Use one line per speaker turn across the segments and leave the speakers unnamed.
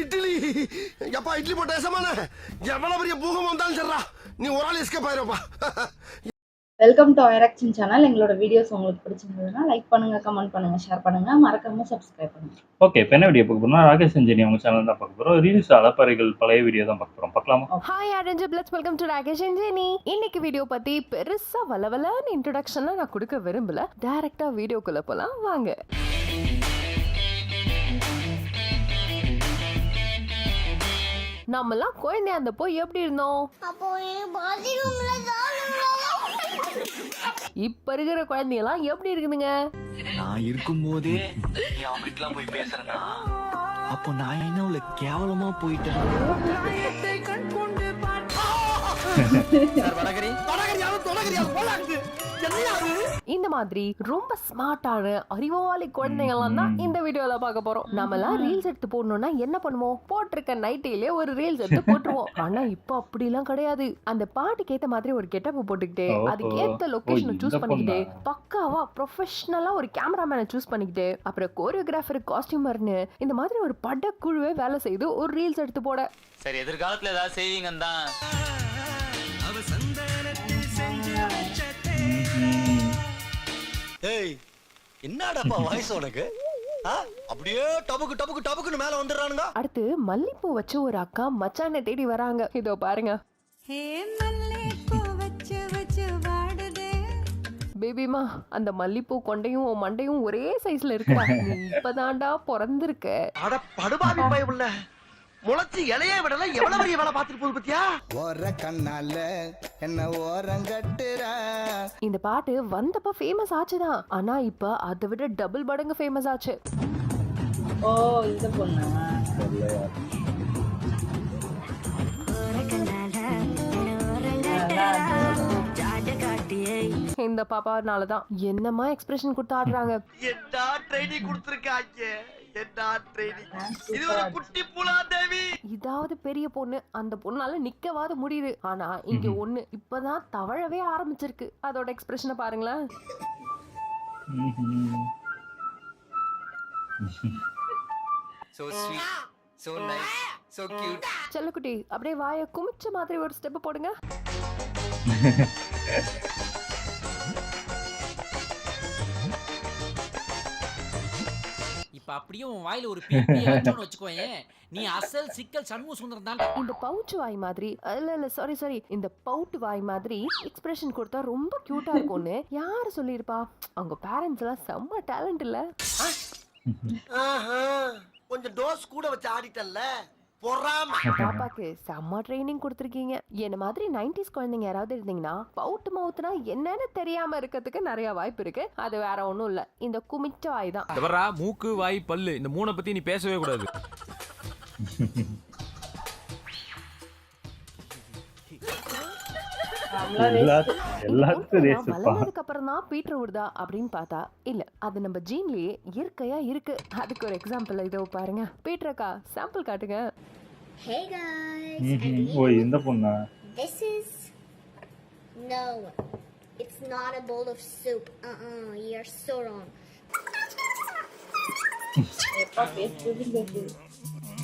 இட்லி எப்பா இட்லி போட்ட சமான எவ்வளவு பெரிய பூகம் வந்தாலும் சரிடா நீ ஒரு ஆள் எஸ்கேப் ஆயிருப்பா.
வெல்கம் டு ஐராக்ஷன் சேனல். எங்களோட வீடியோஸ் உங்களுக்கு பிடிச்சிருந்ததுன்னா லைக் பண்ணுங்க, கமெண்ட் பண்ணுங்க, ஷேர் பண்ணுங்க, மறக்காம சப்ஸ்கிரைப் பண்ணுங்க.
ஓகே, இப்போ என்ன வீடியோ பார்க்க போறோம்னா ராகேஷ் செஞ்சனி அவங்க சேனல் தான் பார்க்க போறோம். ரீல்ஸ் அலப்பறைகள் பழைய வீடியோ தான் பார்க்க போறோம். பார்க்கலாமா?
Hi orange bloods, welcome to Rakesh செஞ்சனி. இன்னைக்கு வீடியோ பத்தி பெருசா வளவலன்னு இன்ட்ரோடக்ஷன்லாம் நான் கொடுக்க விரும்பல. டைரக்டா வீடியோக்குள்ள போலாம் வாங்க. நம்மலாம் குழந்தையா அந்த போய் எப்படி இருந்தோம்? இப்ப இருக்கிற குழந்தையெல்லாம் எப்படி இருக்குதுங்க?
நான் இருக்கும்போதே அவங்ககிட்டலாம் போய் பேசுறேன்னா அப்போ நான் என்ன உள்ள கேவலமா போயிட்டேன்.
இந்த மாதிரி ரொம்ப ஸ்மார்ட்டான அறிவாளி குழந்தைங்கலாம் தான் இந்த வீடியோல பார்க்க போறோம். நம்மலாம் ரீல்ஸ் எடுத்து போடணும்னா என்ன பண்ணுவோம்? போட்டிருக்க நைட்டிலே ஒரு ரீல்ஸ் எடுத்து போட்டுருவோம். ஆனா இப்போ அப்படிலாம் கிடையாது. அந்த பாட்டுக்கு ஏத்த மாதிரி ஒரு கெட்டப் போட்டுக்கிட்டு அதுக்கு ஏத்த லொகேஷனை சூஸ் பண்ணிக்கிட்டு பக்காவா ப்ரொஃபஷனலா ஒரு கேமராமேனை சூஸ் பண்ணிக்கிட்டு அப்புறம் கோரியோகிராஃபர், காஸ்டியூமர்னு இந்த மாதிரி ஒரு படக்குழுவே வேலை செய்து ஒரு ரீல்ஸ் எடுத்து போட.
சரி, எதிர்காலத்துல ஏதாவது செய்வீங்க தான்.
ஏய் என்னடாப்பா வாய்ஸ் உனக்கு? அப்படியே டபுக்கு டபுக்கு டபுக்குன்னு மேல வந்துடுறானுங்க.
அடுத்து மல்லிப்பூ வச்சு ஒரு அக்கா மச்சானை தேடி வராங்க. இதோ பாருங்க. பேபிமா, அந்த மல்லிப்பூ கொண்டையும் மண்டையும் ஒரே சைஸ்ல இருக்குடா. நீ இப்பதான்டா பிறந்திருக்க.
அட படுபாவி பயமுள்ள முளைச்சு இலையே விடல எவ்வளவு பெரிய வேலை பார்த்துட்டு போகுது பத்தியா? ஓர கண்ணால என்ன ஓரங்கட்டுற.
இந்த பாட்டு வந்தப்ப ஃபேமஸ் ஆச்சுதான். ஆனா இப்ப அதை விட டபுள் மடங்கு ஃபேமஸ் ஆச்சு.
ஓ, இந்த பொண்ணா?
இந்த பாப்பானாலதான் என்னமா எக்ஸ்பிரஷன் கொடுத்து ஆடுறாங்க.
என்ன ட்ரைனிங் கொடுத்திருக்காங்க, என்ன ட்ரைனிங். இது ஒரு குட்டி புலா தேவி.
இதாவது பெரிய பொண்ணு, அந்த பொண்ணால நிக்கவாது முடியுது. ஆனா இங்க ஒண்ணு இப்பதான் தவழவே ஆரம்பிச்சிருக்கு. அதோட எக்ஸ்பிரஷனை பாருங்களேன்.
So sweet, so nice, so cute.
செல்லக்குட்டி, அப்படியே வாயை குமிச்ச மாதிரி ஒரு ஸ்டெப் போடுங்க.
இப்ப அப்படியே உன் வாயில ஒரு பீப்பி ஆச்சோன்னு வச்சுக்கோயே, நீ அசல் சிக்கல் சண்முக சுந்தரம் தான்.
இந்த பவுச் வாய் மாதிரி, இல்ல சாரி, இந்த பவுட் வாய் மாதிரி எக்ஸ்பிரஷன் கொடுத்தா ரொம்ப கியூட்டா இருக்கும்னு யாரு சொல்லிருப்பா? அவங்க பேரண்ட்ஸ் எல்லாம் செம்ம டேலண்ட் இல்ல?
கொஞ்சம் டோஸ் கூட வச்சு ஆடிட்டல்ல.
பாப்பாக்கு செம்ம ட்ரைனிங் கொடுத்துருக்கீங்க. என்ன மாதிரி 90s குழந்தைங்க யாராவது இருந்தீங்கன்னா பவுட் மவுத்னா என்னன்னு தெரியாம இருக்கிறதுக்கு நிறைய வாய்ப்பு இருக்கு. அது வேற ஒண்ணும் இல்ல, இந்த குமிச்ச வாய் தான்.
மூக்கு, வாய், பல்லு, இந்த மூணை பத்தி நீ பேசவே கூடாது.
வளர்ந்ததுக்கு அப்புறம் தான் பீட்டர் விடுதா அப்படின்னு பார்த்தா இல்ல, அது நம்ம ஜீன்லயே இயற்கையா இருக்கு. அதுக்கு ஒரு எக்ஸாம்பிள் இதோ பாருங்க. பீட்டரக்கா, சாம்பிள் காட்டுங்க.
Hey guys.
ஓய், இந்த பொண்ணா?
This is no. It's not a bowl of soup. You're so wrong.
எப்பா பேசுறது?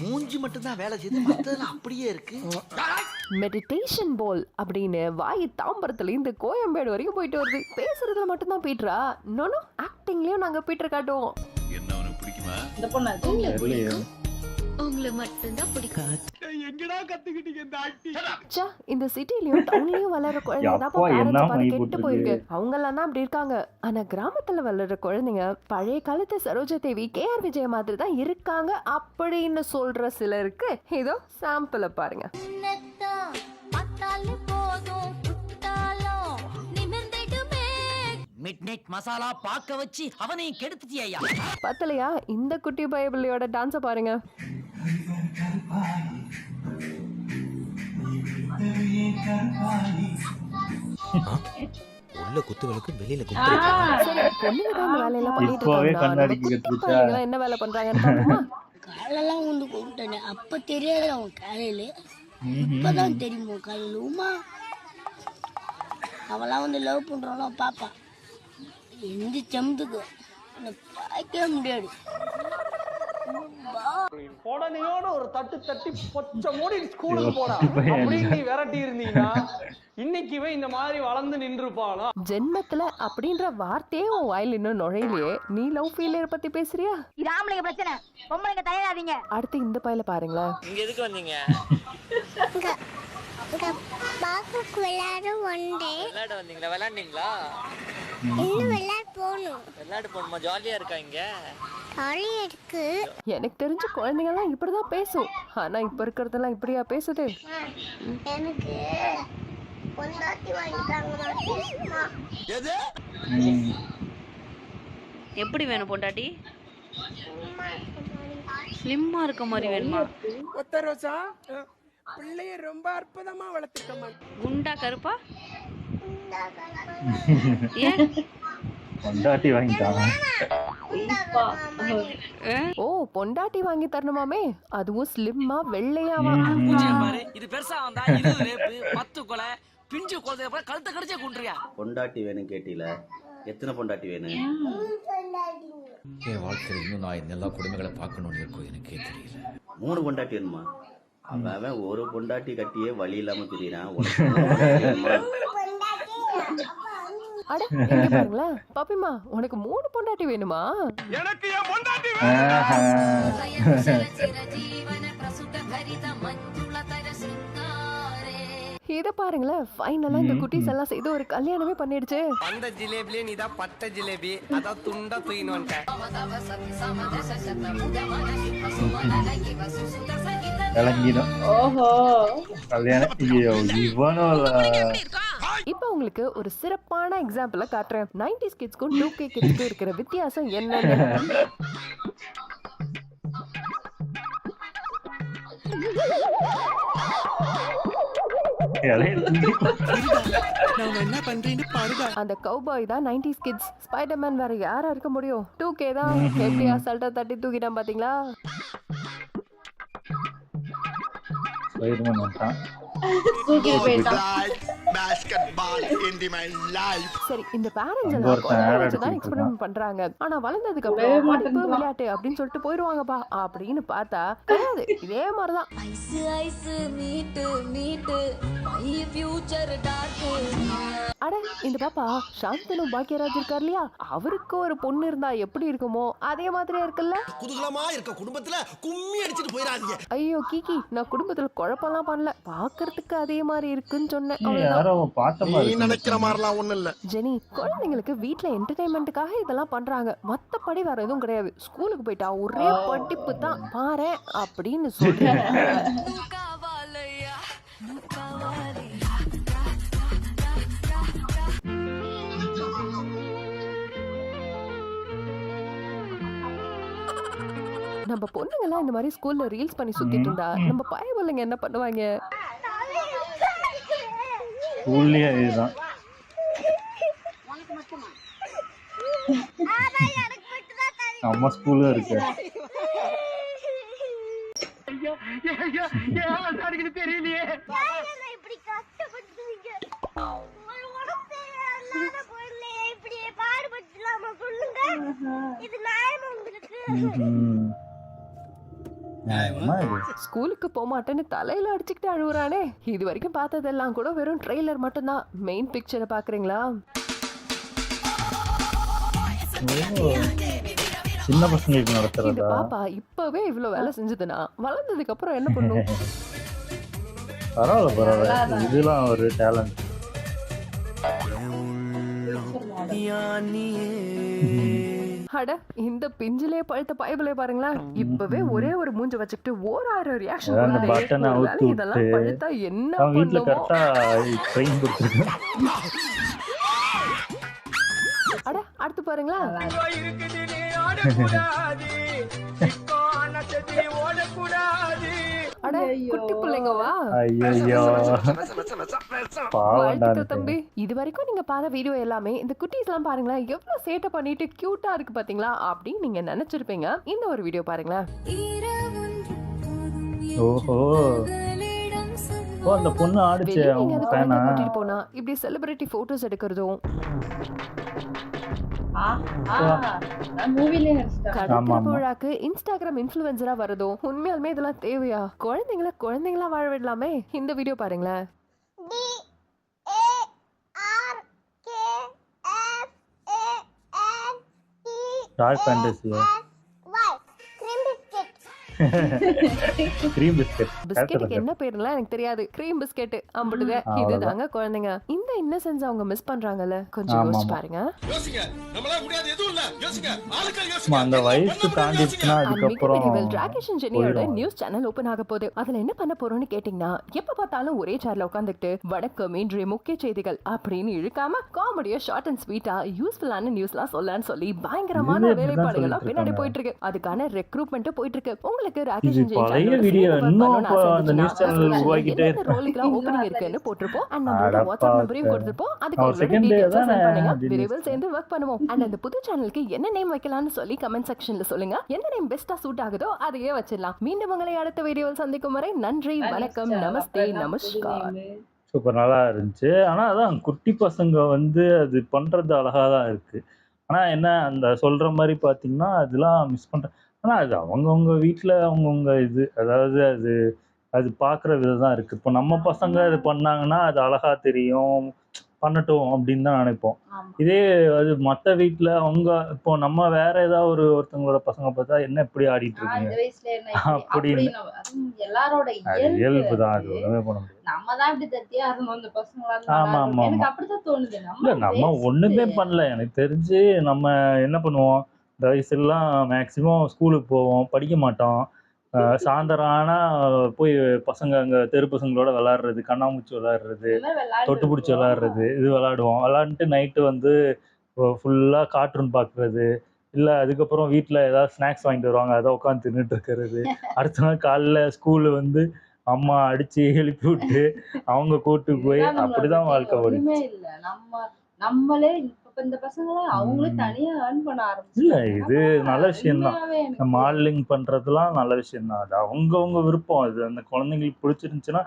மூஞ்சி மட்டும் தான் வேலை செய்து, மத்ததெல்லாம் அப்படியே இருக்கு.
மெடிடேஷன் போல் அப்படின்னு வாய் தாம்பரத்துல இருந்து கோயம்பேடு வரைக்கும் போயிட்டு வருது. பேசுறதுல மட்டும் தான் பீட்டரா? நோனோ, ஆக்டிங்லயும் நாங்க பீட்டர் காட்டுவோம்.
என்ன உனக்கு பிடிக்குமா?
இந்த பொண்ணா?
உங்களுக்கு மட்டும் தான் பிடிக்கும்.
எங்கடா கத்துக்கிட்டீங்க இந்த ஆக்டி?
ச்சே, இந்த சிட்டிலயும் டவுன்லயும் வளர்ற குழந்தைங்க தான் பேரண்ட்ஸ் கெட்டு போயிருக்கு. அவங்க எல்லாம் தான் அப்படி இருக்காங்க. ஆனா கிராமத்துல வளர்ற குழந்தைங்க பழைய காலத்து சரோஜா தேவி, KR விஜய மாதிரி தான் இருக்காங்க அப்படின்னு சொல்ற சிலருக்கு இதோ சாம்பிள பாருங்க.
மிட்நைட் மசாலா பாக்க வச்சு அவனையும் கெடுத்துட்டியா?
பத்தலையா? இந்த குட்டி பைபிளியோட டான்ஸ பாருங்க.
உள்ள குத்துவலுக்கு வெளியில
என்ன வேலை பண்றாங்க?
காலெல்லாம் வந்து கூப்பிட்டேன். அப்ப தெரியாது அவன் காலையில, இப்பதான் தெரியுமோ காலையில. உமா அவெல்லாம் வந்து லவ் பண்றாளோ பாப்பா, எந்த செம்புக்கு பார்க்கவே முடியாது.
உடனேயோட ஒரு தட்டு தட்டி பொச்ச மூடி ஸ்கூலுக்கு போடா அப்படின்னு நீ விரட்டி இருந்தீங்கன்னா இன்னைக்கு இவன் இந்த மாதிரி வளர்ந்து நின்றுப்பானா?
ஜென்மத்துல அப்படின்ற வார்த்தையே உன் வாயில் இன்னும் நுழையிலையே, நீ லவ் ஃபெயிலியர் பத்தி பேசுறியா?
இது ஆம்பளைங்க பிரச்சனை, பொம்பளைங்க தயாராதீங்க.
அடுத்து இந்த பையில பாருங்களேன்.
இங்க எதுக்கு வந்தீங்க?
பாப்புக்கு விளையாட வந்தே.
விளையாட வந்தீங்களா? விளையாண்டீங்களா?
இன்னும் விளையாட போகணும்.
விளையாட போகணுமா? ஜாலியா இருக்கா இங்க?
ஜாலியா இருக்கு.
எனக்கு தெரிஞ்ச குழந்தைங்கலாம் இப்படிதான் பேசும். ஆனா இப்ப இருக்கிறதெல்லாம் இப்படியா பேசுது?
எனக்கு பொண்டாட்டி வாங்கிட்டாங்க.
எது?
எப்படி வேணும் பொண்டாட்டி? ஸ்லிம்மா இருக்க மாதிரி வேணுமா?
ஒத்த ரோசா பிள்ளைய ரொம்ப அற்புதமா வளர்த்துக்கமா.
குண்டா கருப்பா?
பொண்டாட்டி வாங்கிட்டாங்க.
ஓ, பொண்டாட்டி வாங்கி தரணுமாமே, அதுவும் ஸ்லிம்மா வெள்ளையாவா?
பாரு இது பெருசா வந்தா 20 ரேப்பு 10 கொலை பிஞ்சு குழந்தைய போல கழுத்தை கடிச்சே கொன்றியா?
பொண்டாட்டி வேணும் கேட்டீல, எத்தனை பொண்டாட்டி வேணும்?
என் வாழ்க்கையில் இன்னும் நான் எல்லா குடும்பங்களை பார்க்கணும்னு இருக்கும் எனக்கே தெரியல.
3 பொண்டாட்டி வேணுமா? அவன் ஒரு பொண்டாட்டி கட்டியே வழி இல்லாம திரியறான்.
அட இங்க பாருங்களேன், பாப்பிமா உனக்கு 3 பொண்டாட்டி வேணுமா?
எனக்கு என் பொண்டாட்டி
இத பாருங்களேன், ஃபைனலா இந்த குட்டீஸ் எல்லாம் சேர்ந்து ஒரு கல்யாணமே பண்ணிடுச்சு.
அந்த ஜிலேபிலே நீதான் பட்ட ஜிலேபி, அதான் துண்டா தூயின்னு வந்துட்டேன்.
விளங்கிடும்
ஓஹோ.
கல்யாணம். ஐயோ, இவனும்
இப்போ உங்களுக்கு ஒரு சிறப்பான எக்ஸாம்பிள காட்டுறேன். 90s கிட்ஸ்க்கும் 2K கிட்ஸ்க்கும் இருக்கிற வித்தியாசம் என்னன்னு. அந்த கவுபாய் தான் 90s கிட்ஸ். ஸ்பைடர்மேன் வேற யாரா இருக்க முடியும்? 2K தான். எப்படி அசால்ட்டா தட்டி தூக்கிட்டான் பாத்தீங்களா?
ஸ்பைடர்மேன் வந்துட்டான்.
சரி, இந்த பேரண்ட்ஸ் எல்லாம் குழந்தைகளை வச்சுதான் எக்ஸ்பெரிமெண்ட் பண்றாங்க. ஆனா வளர்ந்ததுக்கு அப்புறம் படிப்பு விளையாட்டு அப்படின்னு சொல்லிட்டு போயிருவாங்கப்பா அப்படின்னு பார்த்தா கிடையாது. இதே மாதிரிதான். அட இந்த பாப்பா சாந்தனு பாக்கியராஜ் இருக்கார் இல்லையா, அவருக்கு ஒரு பொண்ணு இருந்தா எப்படி இருக்குமோ அதே மாதிரியே இருக்குல்ல.
குதூகலமா இருக்க குடும்பத்துல கும்மி அடிச்சிட்டு போயிடாதீங்க.
ஐயோ கிக்கி, நான் குடும்பத்துல குழப்பம்லாம் பண்ணல, பாக்குறதுக்கு அதே மாதிரி இருக்குன்னு சொன்னேன்.
யாரோ பார்த்த மாதிரி
நினைக்கிற மாதிரிலாம் ஒண்ணும் இல்ல.
ஜெனி, குழந்தைங்களுக்கு வீட்ல என்டர்டைன்மெண்ட்டுக்காக இதெல்லாம் பண்றாங்க, மத்தபடி வேற எதுவும் கிடையாது. ஸ்கூலுக்கு போயிட்டா ஒரே படிப்பு தான் பாரு அப்படின்னு சொல்றேன். நம்ம பொண்ணுங்கெல்லாம் இந்த மாதிரி ஸ்கூல்ல ரீல்ஸ் பண்ணி சுத்திட்டு இருந்தா நம்ம பய பிள்ளைங்க என்ன பண்ணுவாங்க?
ஸ்கூல்லயே இதுதான். நம்ம ஸ்கூல்ல இருக்கு.
தெரியலையே
இப்படி கஷ்டப்பட்டுவீங்க. இப்படி பாடுபட்டுலாமா சொல்லுங்க. இது நியாயமா உங்களுக்கு?
ஸ்கூலுக்கு போக மாட்டேன்னு தலையில அடிச்சுக்கிட்டு அழுவுறானே. இது வரைக்கும் பார்த்ததெல்லாம் கூட வெறும் ட்ரெய்லர் மட்டும்தான். மெயின் பிக்சரை பாக்குறீங்களா?
சின்ன பசங்களுக்கு
இந்த
நடத்துறதா?
பாப்பா இப்பவே இவ்வளவு வேலை செஞ்சதுன்னா வளர்ந்ததுக்கு அப்புறம் என்ன பண்ணும்?
பரவாயில்ல பரவாயில்ல, இதெல்லாம் ஒரு டேலண்ட்.
அட இந்த பிஞ்சிலே பழுத்த பைபிளே பாருங்களேன். இப்பவே ஒரே ஒரு மூஞ்ச வச்சுக்கிட்டு 1000 ரியாக்ஷன்
பட்டன் அவுத்து
இதெல்லாம் பழுத்தா என்ன
வீட்டுல
பண்ணுமோ?
கரெக்டா ட்ரெயின் கொடுத்துருக்கேன்.
அட அடுத்து பாருங்களா. அட குட்டி பிள்ளைங்கவா?
ஐயோ
வாழ்த்துக்கள் தம்பி. இது வரைக்கும் நீங்க பார்த்த வீடியோ எல்லாமே இந்த குட்டீஸ் எல்லாம் பாருங்களேன், எவ்வளவு சேட்டை பண்ணிட்டு கியூட்டா இருக்கு பாத்தீங்களா அப்படின்னு நீங்க நினைச்சிருப்பீங்க. இந்த ஒரு வீடியோ பாருங்களேன்.
ஓஹோ, ஓ அந்த பொண்ணு ஆடிச்சு. அவங்க ஃபேனா?
கூட்டிட்டு போனா இப்படி செலிபிரிட்டி போட்டோஸ் எடுக்கிறதும்,
மூவிலே நடிச்சிட்டாங்க.
ஆமா, ஆமா.
கடற்கரை விழாக்கு இன்ஸ்டாகிராம் இன்ஃப்ளூயன்சரா வரதும் உண்மையாலுமே இதெல்லாம் தேவையா? குழந்தைங்களா வாழ விடலாமே. இந்த வீடியோ பாருங்களேன்.
Dark fantasy cream biscuit.
பிஸ்கெட்டுக்கு என்ன பேருலாம் எனக்கு தெரியாது. க்ரீம் பிஸ்கெட் அம்புடுங்க. இதுதாங்க குழந்தைங்க. இந்த இன்னசென்ஸ் அவங்க மிஸ் பண்றாங்கல்ல. கொஞ்சம் யோசிச்சு பாருங்க.
அந்த வயசு தாண்டிச்சுன்னா அதுக்கப்புறம்
ராகேஷ் ஜெனியோட நியூஸ் சேனல் ஓபன் ஆக போகுது. அதுல என்ன பண்ண போறோம்னு கேட்டீங்கன்னா, எப்ப பார்த்தாலும் ஒரே சேர்ல உட்காந்துட்டு வடக்கு இன்றைய முக்கிய செய்திகள் அப்படின்னு இழுக்காம காமெடியா ஷார்ட் அண்ட் ஸ்வீட்டா யூஸ்ஃபுல்லான நியூஸ்லாம் சொல்லலாம்னு சொல்லி பயங்கரமான வேலைப்பாடுகள்லாம் பின்னாடி போயிட்டு இருக்கு. அதுக்கான ரெக்ரூட்மெண்ட் போயிட்டு இருக்கு. உங்களுக்கு ராகேஷ்
பழைய வீடியோ இன்னும் அந்த நியூஸ் சேனல் உருவாக்கிட்டே
ரோலுக்குலாம் ஓபனிங் இருக்குன்னு போட்டுருப்போம். அண்ட் நம்மளோட வாட்ஸ்அப் நம்பரையும் கொடுத்துருப்போம். அதுக்கு உங்களோட டீடைல்ஸ் சென்ட் பண்ணுங்க. விரைவில் சேர்ந்து வர்க் பண்ணுவோம். அண்ட் அந்த புது சேனலுக்கு என்ன நேம் வைக்கலாம்னு சொல்லி கமெண்ட் செக்ஷன்ல சொல்லுங்க. எந்த நேம் பெஸ்டா சூட் ஆகுதோ அதையே வச்சிடலாம். மீண்டும் உங்களை அடுத்த வீடியோவில் சந்திக்கும் வரை நன்றி, வணக்கம், நமஸ்தே, நமஸ்கார்.
சூப்பர் நல்லா இருந்துச்சு. ஆனா அதான் குட்டி பசங்க அது பண்றது அழகா தான் இருக்கு. ஆனா என்ன அந்த சொல்ற மாதிரி பாத்தீங்கன்னா அதெல்லாம் மிஸ் பண்ற. ஆனா அது அவங்கவுங்க வீட்டுல அவங்கவுங்க அதாவது அது பார்க்குற விதம் தான் இருக்கு. இப்போ நம்ம பசங்க அது பண்ணாங்கன்னா அது அழகா தெரியும், பண்ணட்டும் அப்படின்னு தான் நினைப்போம். இதே அது மற்ற வீட்டில் அவங்க இப்போ நம்ம வேற ஏதாவது ஒருத்தவங்களோட பசங்க பார்த்தா என்ன இப்படி ஆடிட்டு இருக்கீங்க அப்படின்னு
எல்லாரோட
இயல்பு தான். அது ஒண்ணுமே பண்ண முடியாது.
நம்ம தான் இப்படி தத்தியா இருந்தோம் அந்த பசங்களால.
ஆமா ஆமா
எனக்கு அப்படிதான் தோணுது.
இல்ல நம்ம ஒண்ணுமே பண்ணல. எனக்கு தெரிஞ்சு நம்ம என்ன பண்ணுவோம், இந்த வயசுலாம் மேக்சிமம் ஸ்கூலுக்கு போவோம், படிக்க மாட்டோம். சாயந்தரம் ஆனா போய் பசங்க அங்க தெரு பசங்களோட விளையாடுறது, கண்ணாமூச்சி விளையாடுறது, தொட்டு பிடிச்சி விளையாடுறது, இது விளையாடுவோம். விளையாண்டுட்டு நைட்டு ஃபுல்லா கார்ட்டூன் பார்க்கறது. இல்லை அதுக்கப்புறம் வீட்டில் ஏதாவது ஸ்நாக்ஸ் வாங்கிட்டு வருவாங்க, அதை உட்காந்து தின்னுட்டு இருக்கிறது. அடுத்த நாள் காலைல ஸ்கூலு அம்மா அடிச்சு எழுப்பி விட்டு அவங்க கூட்டு போய் அப்படிதான் வாழ்க்கை ஓடிச்சு.
நம்மளே இந்த பசங்க அவங்களே தனியா earn பண்ண ஆரம்பிச்சு.
இல்ல இது நல்ல விஷயம் தான். மாடலிங் பண்றதுலாம் நல்ல விஷயம் தான். அது அவங்கவுங்க விருப்பம். அது அந்த குழந்தைங்களுக்கு பிடிச்சிருந்துச்சுன்னா,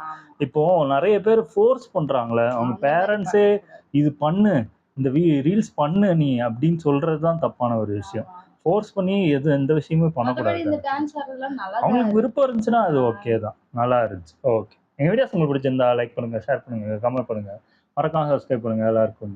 இப்போ நிறைய பேர் ஃபோர்ஸ் பண்றாங்களே, அவங்க பேரண்ட்ஸே இது பண்ணு, இந்த ரீல்ஸ் பண்ணு நீ அப்படின்னு சொல்றதுதான் தப்பான ஒரு விஷயம். ஃபோர்ஸ் பண்ணி எந்த விஷயமே பண்ணக்கூடாது. அவங்களுக்கு விருப்பம் இருந்துச்சுன்னா அது ஓகே தான், நல்லா இருந்துச்சு. ஓகே, எங்க வீடியோஸ் உங்களுக்கு பிடிச்சிருந்தா லைக் பண்ணுங்க, ஷேர் பண்ணுங்க, கமெண்ட் பண்ணுங்க, மறக்காம சப்ஸ்கிரைப் பண்ணுங்க. எல்லாருக்கும்